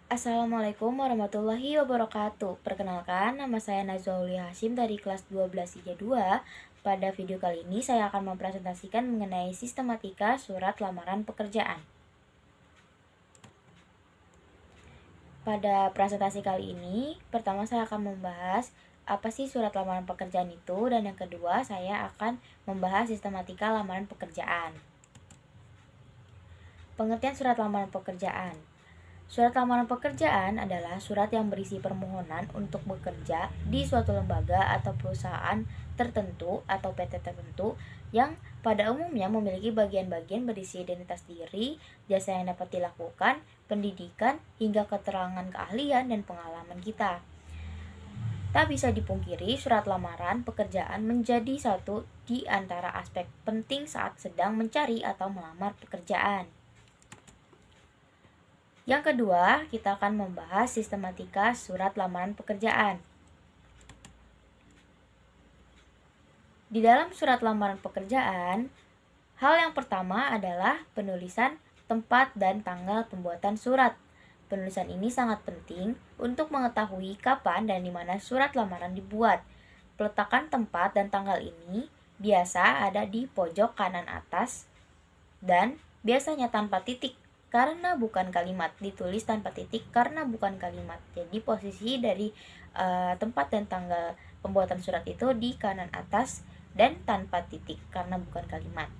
Assalamualaikum warahmatullahi wabarakatuh. Perkenalkan, nama saya Najwa Aulia Hashim dari kelas 12 IJ 2. Pada video kali ini saya akan mempresentasikan mengenai sistematika surat lamaran pekerjaan. Pada presentasi kali ini, pertama saya akan membahas apa sih surat lamaran pekerjaan itu, dan yang kedua saya akan membahas sistematika lamaran pekerjaan. Pengertian surat lamaran pekerjaan. Surat lamaran pekerjaan adalah surat yang berisi permohonan untuk bekerja di suatu lembaga atau perusahaan tertentu atau PT tertentu yang pada umumnya memiliki bagian-bagian berisi identitas diri, jasa yang dapat dilakukan, pendidikan, hingga keterangan keahlian dan pengalaman kita. Tak bisa dipungkiri, surat lamaran pekerjaan menjadi satu di antara aspek penting saat sedang mencari atau melamar pekerjaan. Yang kedua, kita akan membahas sistematika surat lamaran pekerjaan. Di dalam surat lamaran pekerjaan, hal yang pertama adalah penulisan tempat dan tanggal pembuatan surat. Penulisan ini sangat penting untuk mengetahui kapan dan di mana surat lamaran dibuat. Peletakan tempat dan tanggal ini biasa ada di pojok kanan atas dan biasanya tanpa titik karena bukan kalimat, ditulis tanpa titik karena bukan kalimat. Jadi posisi dari tempat dan tanggal pembuatan surat itu di kanan atas dan tanpa titik karena bukan kalimat.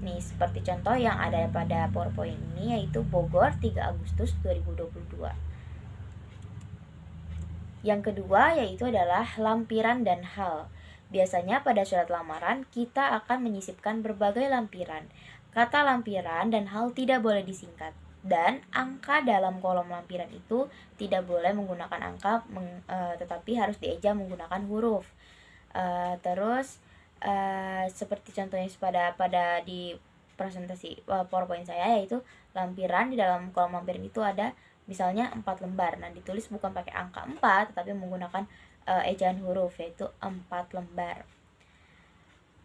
Nih, seperti contoh yang ada pada PowerPoint ini, yaitu Bogor 3 Agustus 2022. Yang kedua yaitu adalah lampiran dan hal. Biasanya pada surat lamaran kita akan menyisipkan berbagai lampiran. Kata lampiran dan hal tidak boleh disingkat, dan angka dalam kolom lampiran itu tidak boleh menggunakan angka, tetapi harus dieja menggunakan huruf. Seperti contohnya pada di presentasi PowerPoint saya, yaitu lampiran, di dalam kolom lampiran itu ada misalnya 4 lembar. Nah, ditulis bukan pakai angka 4 tetapi menggunakan ejaan huruf, yaitu 4 lembar.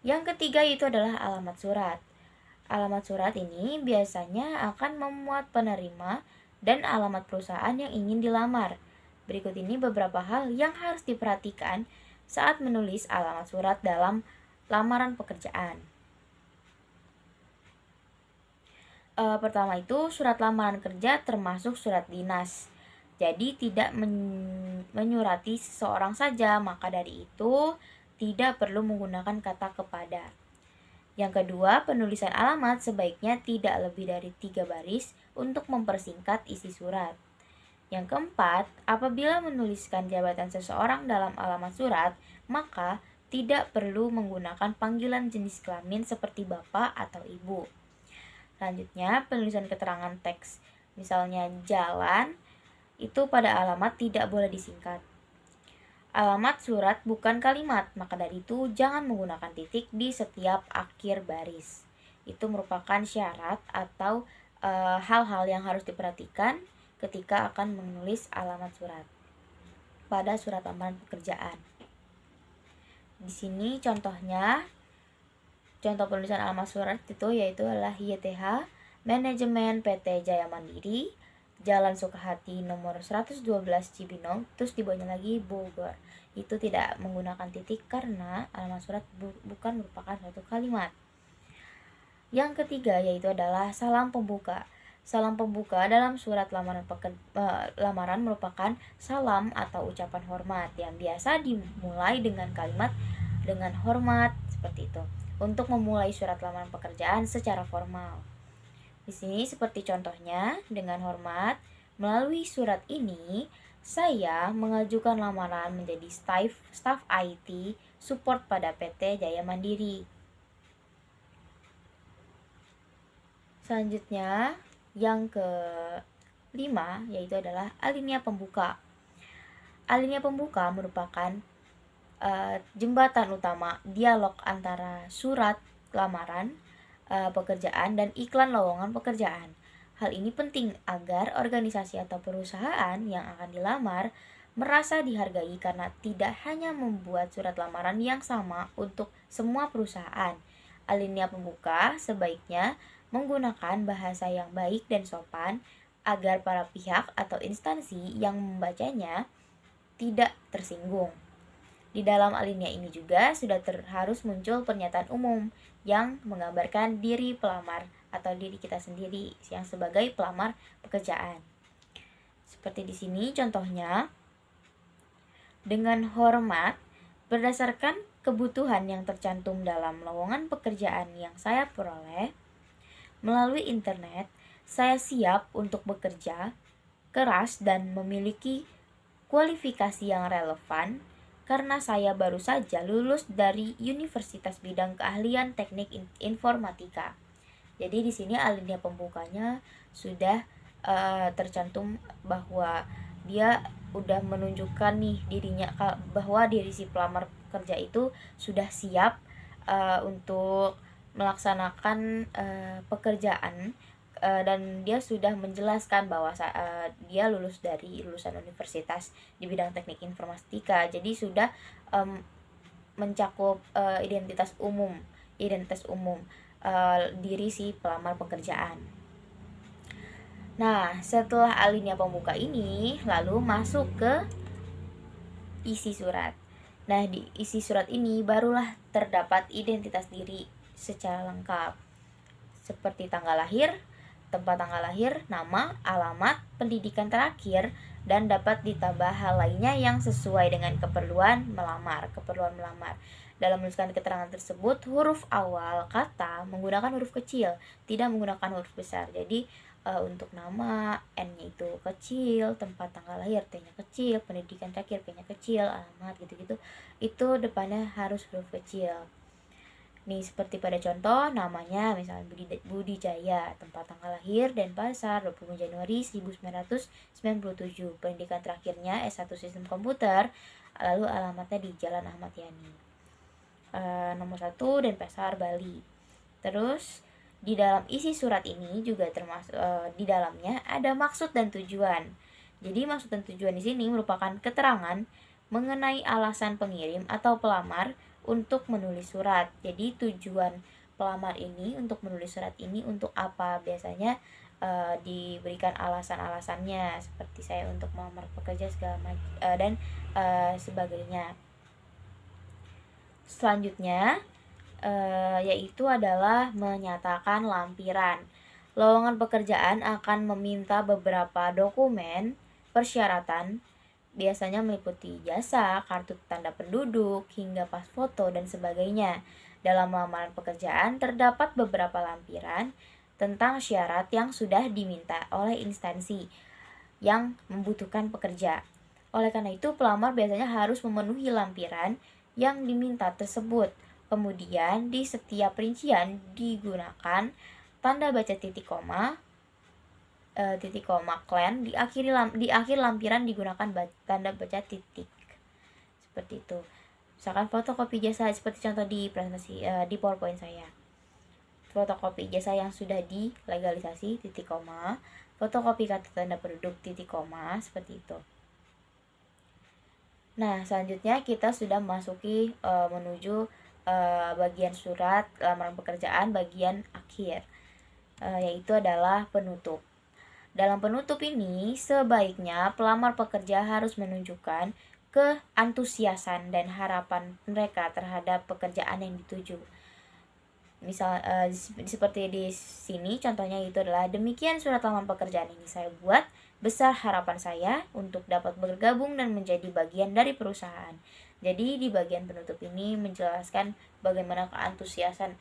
Yang ketiga itu adalah alamat surat. Alamat surat ini biasanya akan memuat penerima dan alamat perusahaan yang ingin dilamar. Berikut ini beberapa hal yang harus diperhatikan saat menulis alamat surat dalam lamaran pekerjaan. Pertama itu, surat lamaran kerja termasuk surat dinas. Jadi tidak menyurati seseorang saja, maka dari itu tidak perlu menggunakan kata kepada. Yang kedua, penulisan alamat sebaiknya tidak lebih dari 3 baris untuk mempersingkat isi surat. Yang keempat, apabila menuliskan jabatan seseorang dalam alamat surat, maka tidak perlu menggunakan panggilan jenis kelamin seperti bapak atau ibu. Selanjutnya, penulisan keterangan teks, misalnya jalan, itu pada alamat tidak boleh disingkat. Alamat surat bukan kalimat, maka dari itu jangan menggunakan titik di setiap akhir baris. Itu merupakan syarat atau hal-hal yang harus diperhatikan ketika akan menulis alamat surat pada surat lamaran pekerjaan. Di sini contohnya, contoh penulisan alamat surat itu yaitu adalah YTH, Manajemen PT Jaya Mandiri, Jalan Sukahati nomor 112 Cibinong, terus di bawahnya lagi Bogor. Itu tidak menggunakan titik karena alamat surat bukan merupakan suatu kalimat. Yang ketiga yaitu adalah salam pembuka. Salam pembuka dalam surat lamaran merupakan salam atau ucapan hormat yang biasa dimulai dengan kalimat dengan hormat, seperti itu, untuk memulai surat lamaran pekerjaan secara formal. Di sini seperti contohnya, dengan hormat, melalui surat ini saya mengajukan lamaran menjadi staf IT support pada PT Jaya Mandiri. Selanjutnya, yang kelima yaitu adalah alinea pembuka. Alinea pembuka merupakan jembatan utama dialog antara surat lamaran pekerjaan dan iklan lowongan pekerjaan. Hal ini penting agar organisasi atau perusahaan yang akan dilamar merasa dihargai karena tidak hanya membuat surat lamaran yang sama untuk semua perusahaan. Alinea pembuka sebaiknya menggunakan bahasa yang baik dan sopan agar para pihak atau instansi yang membacanya tidak tersinggung. Di dalam alinea ini juga sudah harus muncul pernyataan umum yang menggambarkan diri pelamar atau diri kita sendiri yang sebagai pelamar pekerjaan. Seperti di sini contohnya, dengan hormat, berdasarkan kebutuhan yang tercantum dalam lowongan pekerjaan yang saya peroleh melalui internet, saya siap untuk bekerja keras dan memiliki kualifikasi yang relevan karena saya baru saja lulus dari Universitas Bidang Keahlian Teknik Informatika. Jadi di sini alinea pembukanya sudah tercantum bahwa dia udah menunjukkan nih dirinya bahwa diri si pelamar kerja itu sudah siap untuk melaksanakan pekerjaan dan dia sudah menjelaskan bahwa dia lulus dari lulusan universitas di bidang teknik informatika, jadi sudah mencakup identitas umum diri si pelamar pekerjaan. Nah, setelah alinea pembuka ini lalu masuk ke isi surat. Nah, di isi surat ini barulah terdapat identitas diri secara lengkap, seperti tanggal lahir, tempat tanggal lahir, nama, alamat, pendidikan terakhir, dan dapat ditambah hal lainnya yang sesuai dengan keperluan melamar. Dalam menuliskan keterangan tersebut, huruf awal kata menggunakan huruf kecil, tidak menggunakan huruf besar. Jadi untuk nama, N-nya itu kecil, tempat tanggal lahir, T-nya kecil, pendidikan terakhir, P-nya kecil, alamat gitu-gitu, itu depannya harus huruf kecil. Nih seperti pada contoh namanya misalnya Budi Jaya, tempat tanggal lahir Denpasar 20 Januari 1997, pendidikan terakhirnya S1 Sistem Komputer, lalu alamatnya di Jalan Ahmad Yani, nomor 1 Denpasar, Bali. Terus di dalam isi surat ini juga termasuk di dalamnya ada maksud dan tujuan. Jadi maksud dan tujuan di sini merupakan keterangan mengenai alasan pengirim atau pelamar untuk menulis surat. Jadi tujuan pelamar ini untuk menulis surat ini untuk apa? Biasanya diberikan alasan-alasannya, seperti saya untuk melamar pekerja segala macam dan sebagainya. Selanjutnya yaitu adalah menyatakan lampiran. Lowongan pekerjaan akan meminta beberapa dokumen persyaratan, biasanya meliputi ijazah, kartu tanda penduduk, hingga pas foto dan sebagainya. Dalam lamaran pekerjaan terdapat beberapa lampiran tentang syarat yang sudah diminta oleh instansi yang membutuhkan pekerja. Oleh karena itu, pelamar biasanya harus memenuhi lampiran yang diminta tersebut. Kemudian di setiap rincian digunakan tanda baca titik koma klan, di akhir lampiran digunakan tanda baca titik, seperti itu. Misalkan fotokopi ijazah seperti contoh di presentasi di PowerPoint saya, fotokopi ijazah yang sudah dilegalisasi titik koma, fotokopi kartu tanda penduduk titik koma, seperti itu. Nah, selanjutnya kita sudah memasuki menuju bagian surat lamaran pekerjaan bagian akhir, yaitu adalah penutup. Dalam penutup ini, sebaiknya pelamar pekerja harus menunjukkan keantusiasan dan harapan mereka terhadap pekerjaan yang dituju. Misal seperti di sini contohnya itu adalah, demikian surat lamaran pekerjaan ini saya buat, besar harapan saya untuk dapat bergabung dan menjadi bagian dari perusahaan. Jadi di bagian penutup ini menjelaskan bagaimana keantusiasan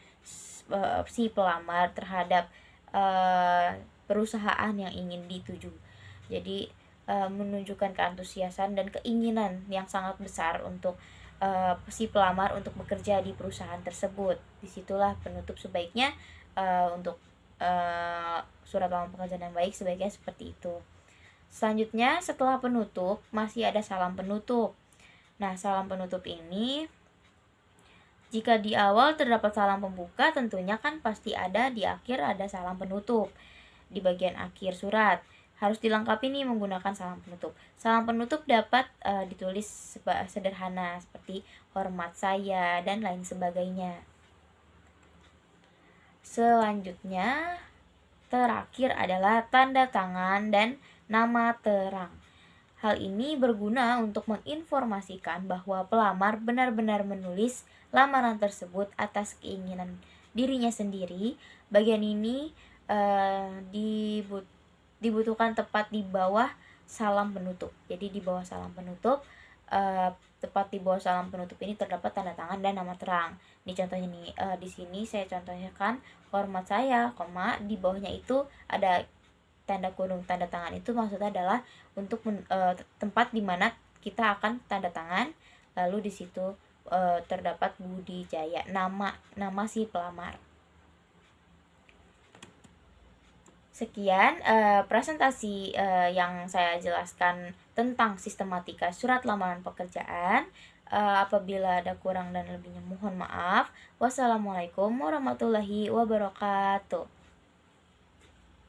si pelamar terhadap perusahaan yang ingin dituju. Jadi menunjukkan keantusiasan dan keinginan yang sangat besar untuk si pelamar untuk bekerja di perusahaan tersebut. Disitulah penutup sebaiknya untuk surat lamaran pekerjaan yang baik sebaiknya seperti itu. Selanjutnya setelah penutup masih ada salam penutup. Nah, salam penutup ini jika di awal terdapat salam pembuka, tentunya kan pasti ada di akhir ada salam penutup. Di bagian akhir surat harus dilengkapi nih menggunakan salam penutup. Salam penutup dapat ditulis sederhana seperti hormat saya dan lain sebagainya. Selanjutnya terakhir adalah tanda tangan dan nama terang. Hal ini berguna untuk menginformasikan bahwa pelamar benar-benar menulis lamaran tersebut atas keinginan dirinya sendiri. Bagian ini dibutuhkan tepat di bawah salam penutup. Jadi di bawah salam penutup, tepat di bawah salam penutup ini terdapat tanda tangan dan nama terang. Ini contohnya nih, di sini saya contohkan hormat saya, koma di bawahnya itu ada tanda kurung. Tanda tangan itu maksudnya adalah untuk tempat di mana kita akan tanda tangan, lalu di situ terdapat Budi Jaya, nama si pelamar. Sekian presentasi yang saya jelaskan tentang sistematika surat lamaran pekerjaan. Apabila ada kurang dan lebihnya mohon maaf. Wassalamualaikum warahmatullahi wabarakatuh.